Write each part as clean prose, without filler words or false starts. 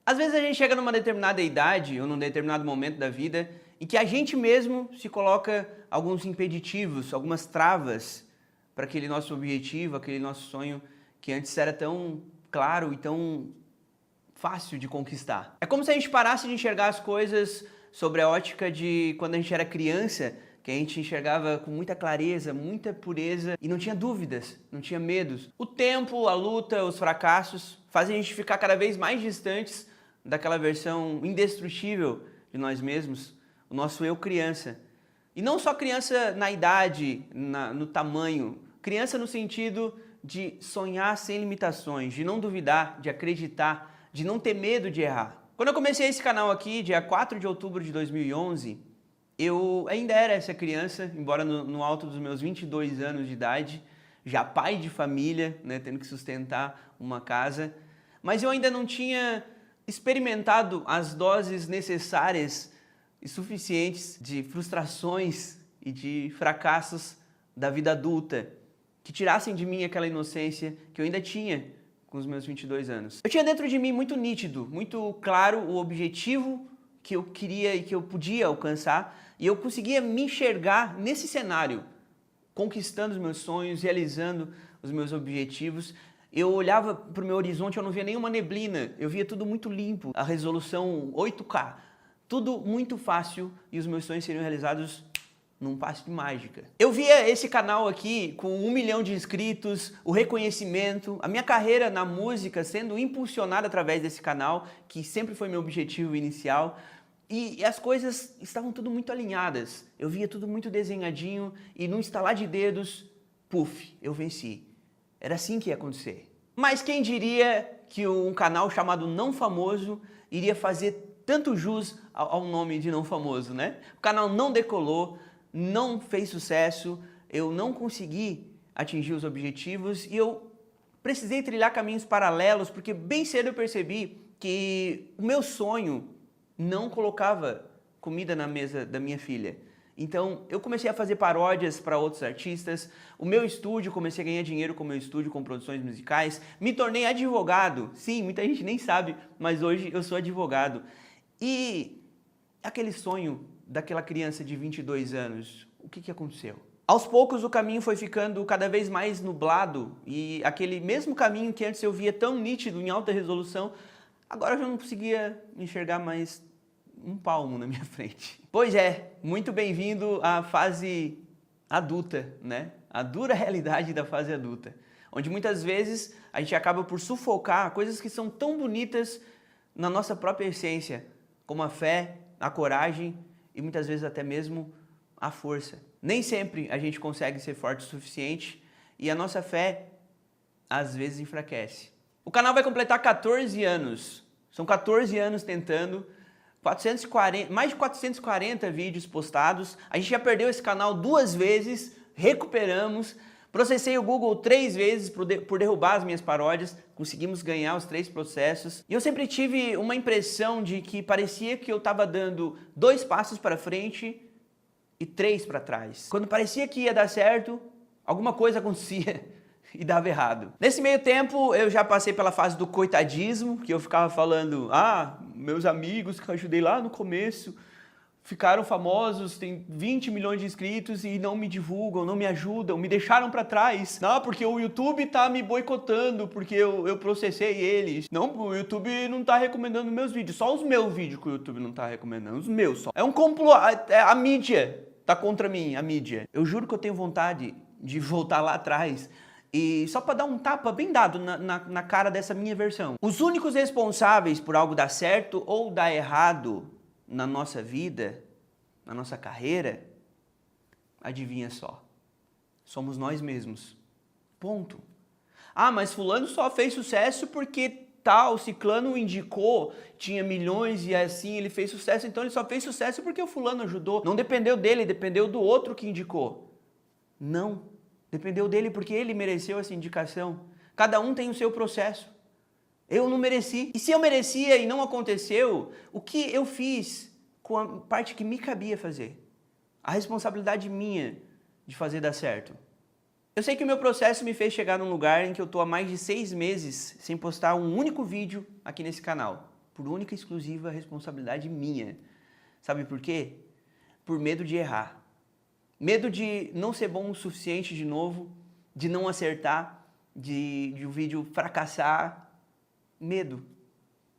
Às vezes a gente chega numa determinada idade ou num determinado momento da vida em que a gente mesmo se coloca alguns impeditivos, algumas travas para aquele nosso objetivo, aquele nosso sonho que antes era tão claro e tão fácil de conquistar. É como se a gente parasse de enxergar as coisas sobre a ótica de quando a gente era criança, que a gente enxergava com muita clareza, muita pureza e não tinha dúvidas, não tinha medos. O tempo, a luta, os fracassos fazem a gente ficar cada vez mais distantes daquela versão indestrutível de nós mesmos, o nosso eu criança. E não só criança na idade, no tamanho, criança no sentido de sonhar sem limitações, de não duvidar, de acreditar, de não ter medo de errar. Quando eu comecei esse canal aqui, dia 4 de outubro de 2011, eu ainda era essa criança, embora no alto dos meus 22 anos de idade, já pai de família, né, tendo que sustentar uma casa, mas eu ainda não tinha experimentado as doses necessárias e suficientes de frustrações e de fracassos da vida adulta, que tirassem de mim aquela inocência que eu ainda tinha com os meus 22 anos. Eu tinha dentro de mim muito nítido, muito claro o objetivo que eu queria e que eu podia alcançar, e eu conseguia me enxergar nesse cenário, conquistando os meus sonhos, realizando os meus objetivos. Eu olhava para o meu horizonte, eu não via nenhuma neblina, eu via tudo muito limpo, a resolução 8K, tudo muito fácil e os meus sonhos seriam realizados num passe de mágica. Eu via esse canal aqui com 1 milhão de inscritos, o reconhecimento, a minha carreira na música sendo impulsionada através desse canal, que sempre foi meu objetivo inicial, e as coisas estavam tudo muito alinhadas. Eu via tudo muito desenhadinho e num estalar de dedos, puf, eu venci. Era assim que ia acontecer. Mas quem diria que um canal chamado Não Famoso iria fazer tanto jus ao nome de Não Famoso, né? O canal não decolou, não fez sucesso, eu não consegui atingir os objetivos e eu precisei trilhar caminhos paralelos porque bem cedo eu percebi que o meu sonho não colocava comida na mesa da minha filha. Então eu comecei a fazer paródias para outros artistas, o meu estúdio, comecei a ganhar dinheiro com o meu estúdio, com produções musicais, me tornei advogado, sim, muita gente nem sabe, mas hoje eu sou advogado. E aquele sonho daquela criança de 22 anos, o que aconteceu? Aos poucos o caminho foi ficando cada vez mais nublado e aquele mesmo caminho que antes eu via tão nítido, em alta resolução, agora eu já não conseguia enxergar mais um palmo na minha frente. Pois é, muito bem-vindo à fase adulta, né? A dura realidade da fase adulta, onde muitas vezes a gente acaba por sufocar coisas que são tão bonitas na nossa própria essência, como a fé, a coragem e muitas vezes até mesmo a força. Nem sempre a gente consegue ser forte o suficiente e a nossa fé às vezes enfraquece. O canal vai completar 14 anos, são 14 anos tentando, mais de 440 vídeos postados, a gente já perdeu esse canal 2 vezes, recuperamos, processei o Google 3 vezes por derrubar as minhas paródias, conseguimos ganhar os 3 processos. E eu sempre tive uma impressão de que parecia que eu estava dando 2 passos para frente e 3 para trás. Quando parecia que ia dar certo, alguma coisa acontecia e dava errado. Nesse meio tempo eu já passei pela fase do coitadismo, que eu ficava falando, meus amigos que eu ajudei lá no começo ficaram famosos, tem 20 milhões de inscritos e não me divulgam, não me ajudam, me deixaram para trás. Não, porque o YouTube tá me boicotando, porque eu processei eles. Não, o YouTube não tá recomendando meus vídeos, só os meus vídeos que o YouTube não tá recomendando, os meus só. É um complô, a mídia tá contra mim, a mídia. Eu juro que eu tenho vontade de voltar lá atrás e só para dar um tapa bem dado na cara dessa minha versão. Os únicos responsáveis por algo dar certo ou dar errado na nossa vida, na nossa carreira, adivinha só, somos nós mesmos. Ponto. Mas fulano só fez sucesso porque tal, ciclano o indicou, tinha milhões e assim ele fez sucesso, então ele só fez sucesso porque o fulano ajudou. Não dependeu dele, dependeu do outro que indicou. Não. Dependeu dele porque ele mereceu essa indicação. Cada um tem o seu processo. Eu não mereci. E se eu merecia e não aconteceu, o que eu fiz com a parte que me cabia fazer? A responsabilidade minha de fazer dar certo. Eu sei que o meu processo me fez chegar num lugar em que eu estou há mais de 6 meses sem postar um único vídeo aqui nesse canal. por única e exclusiva responsabilidade minha. Sabe por quê? Por medo de errar. Medo de não ser bom o suficiente de novo, de não acertar, de o vídeo fracassar. Medo.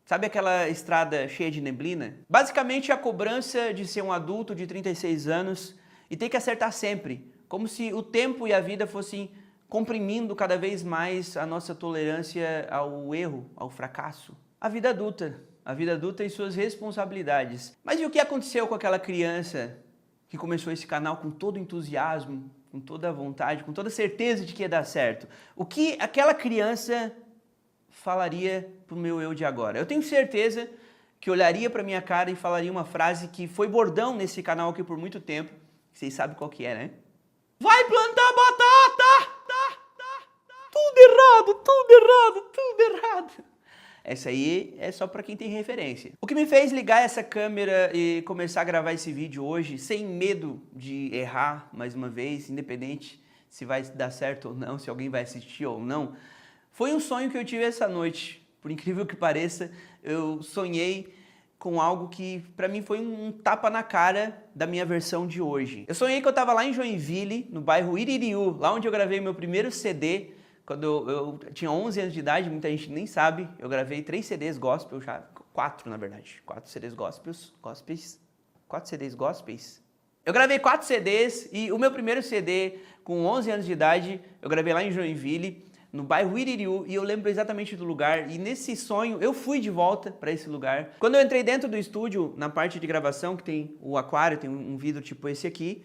Sabe aquela estrada cheia de neblina? Basicamente a cobrança de ser um adulto de 36 anos e ter que acertar sempre, como se o tempo e a vida fossem comprimindo cada vez mais a nossa tolerância ao erro, ao fracasso. A vida adulta e suas responsabilidades. Mas e o que aconteceu com aquela criança que começou esse canal com todo entusiasmo, com toda a vontade, com toda a certeza de que ia dar certo? O que aquela criança falaria pro meu eu de agora? Eu tenho certeza que olharia pra minha cara e falaria uma frase que foi bordão nesse canal aqui por muito tempo. Vocês sabem qual que é, né? Vai plantar batata! Tudo errado, tudo errado, tudo errado. Essa aí é só pra quem tem referência. O que me fez ligar essa câmera e começar a gravar esse vídeo hoje, sem medo de errar mais uma vez, independente se vai dar certo ou não, se alguém vai assistir ou não, foi um sonho que eu tive essa noite. Por incrível que pareça, eu sonhei com algo que pra mim foi um tapa na cara da minha versão de hoje. Eu sonhei que eu tava lá em Joinville, no bairro Iririú, lá onde eu gravei meu primeiro CD, quando eu tinha 11 anos de idade, muita gente nem sabe, eu gravei 3 CDs gospel já, 4 na verdade, 4 CDs gospels, 4 CDs gospels. Eu gravei 4 CDs e o meu primeiro CD com 11 anos de idade, eu gravei lá em Joinville, no bairro Iririú, e eu lembro exatamente do lugar, e nesse sonho eu fui de volta para esse lugar. Quando eu entrei dentro do estúdio, na parte de gravação, que tem o aquário, tem um vidro tipo esse aqui,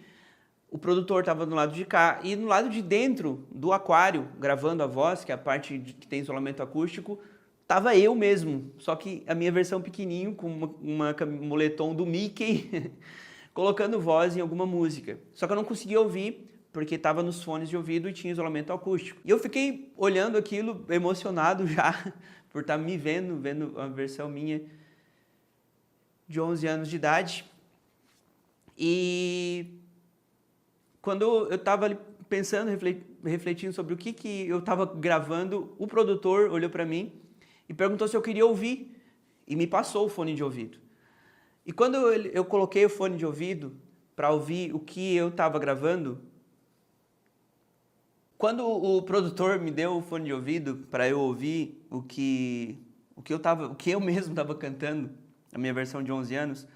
o produtor estava do lado de cá, e no lado de dentro do aquário, gravando a voz, que é a parte que tem isolamento acústico, tava eu mesmo, só que a minha versão pequenininho, com uma moletom do Mickey, colocando voz em alguma música. Só que eu não conseguia ouvir, porque estava nos fones de ouvido e tinha isolamento acústico. E eu fiquei olhando aquilo, emocionado já, por estar me vendo a versão minha de 11 anos de idade. E quando eu estava ali pensando, refletindo sobre o que eu estava gravando, o produtor olhou para mim e perguntou se eu queria ouvir e me passou o fone de ouvido. E quando eu coloquei o fone de ouvido para ouvir o que eu estava gravando, quando o produtor me deu o fone de ouvido para eu ouvir o que eu mesmo estava cantando, a minha versão de 11 anos,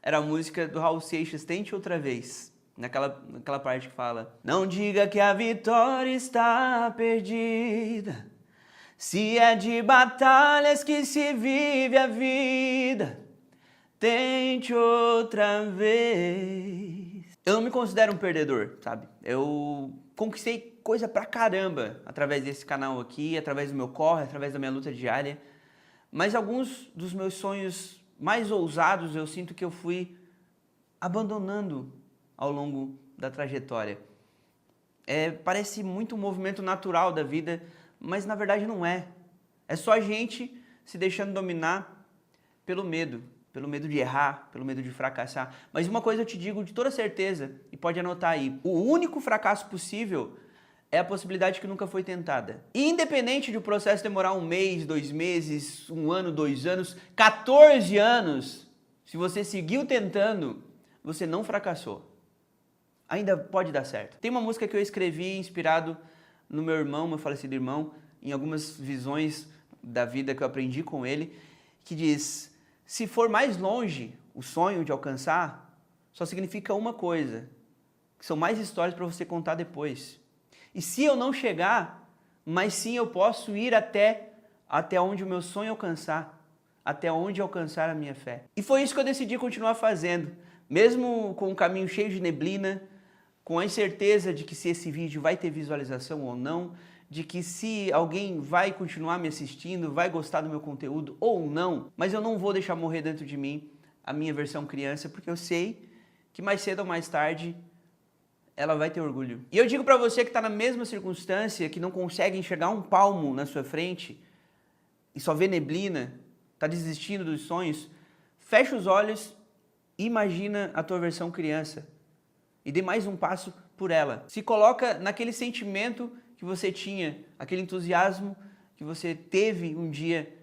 era a música do Raul Seixas, Tente Outra Vez. Naquela parte que fala: não diga que a vitória está perdida, se é de batalhas que se vive a vida, tente outra vez. Eu não me considero um perdedor, sabe? Eu conquistei coisa pra caramba através desse canal aqui, através do meu corre, através da minha luta diária, mas alguns dos meus sonhos mais ousados eu sinto que eu fui abandonando ao longo da trajetória. Parece muito um movimento natural da vida, mas na verdade não é. É só a gente se deixando dominar pelo medo de errar, pelo medo de fracassar. Mas uma coisa eu te digo de toda certeza, e pode anotar aí: o único fracasso possível é a possibilidade que nunca foi tentada. Independente de o processo demorar 1 mês, 2 meses, 1 ano, 2 anos, 14 anos, se você seguiu tentando, você não fracassou. Ainda pode dar certo. Tem uma música que eu escrevi inspirado no meu irmão, meu falecido irmão, em algumas visões da vida que eu aprendi com ele, que diz: se for mais longe o sonho de alcançar, só significa uma coisa, que são mais histórias para você contar depois. E se eu não chegar, mas sim eu posso ir até onde o meu sonho alcançar, até onde alcançar a minha fé. E foi isso que eu decidi continuar fazendo, mesmo com um caminho cheio de neblina, com a incerteza de que se esse vídeo vai ter visualização ou não, de que se alguém vai continuar me assistindo, vai gostar do meu conteúdo ou não, mas eu não vou deixar morrer dentro de mim a minha versão criança, porque eu sei que mais cedo ou mais tarde ela vai ter orgulho. E eu digo pra você que tá na mesma circunstância, que não consegue enxergar um palmo na sua frente e só vê neblina, tá desistindo dos sonhos, fecha os olhos e imagina a tua versão criança e dê mais um passo por ela. Se coloca naquele sentimento que você tinha, aquele entusiasmo que você teve um dia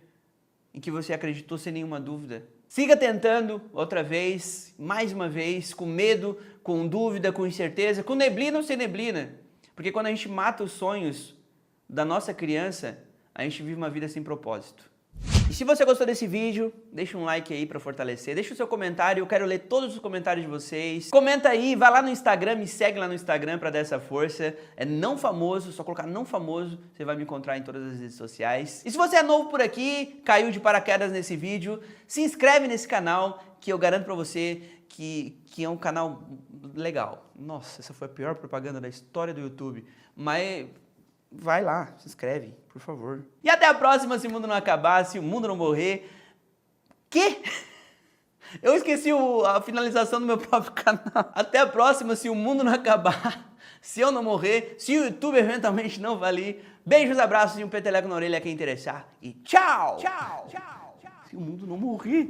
em que você acreditou sem nenhuma dúvida. Siga tentando outra vez, mais uma vez, com medo, com dúvida, com incerteza, com neblina ou sem neblina. Porque quando a gente mata os sonhos da nossa criança, a gente vive uma vida sem propósito. E se você gostou desse vídeo, deixa um like aí para fortalecer, deixa o seu comentário, eu quero ler todos os comentários de vocês. Comenta aí, vai lá no Instagram, me segue lá no Instagram para dar essa força. É Não Famoso, só colocar Não Famoso, você vai me encontrar em todas as redes sociais. E se você é novo por aqui, caiu de paraquedas nesse vídeo, se inscreve nesse canal, que eu garanto para você que é um canal legal. Nossa, essa foi a pior propaganda da história do YouTube, mas vai lá, se inscreve, por favor. E até a próxima, se o mundo não acabar, se o mundo não morrer. Que? Eu esqueci a finalização do meu próprio canal. Até a próxima, se o mundo não acabar, se eu não morrer, se o YouTube eventualmente não valer. Beijos, abraços e um peteleco na orelha a quem interessar. E tchau! Tchau! Tchau! Se o mundo não morrer.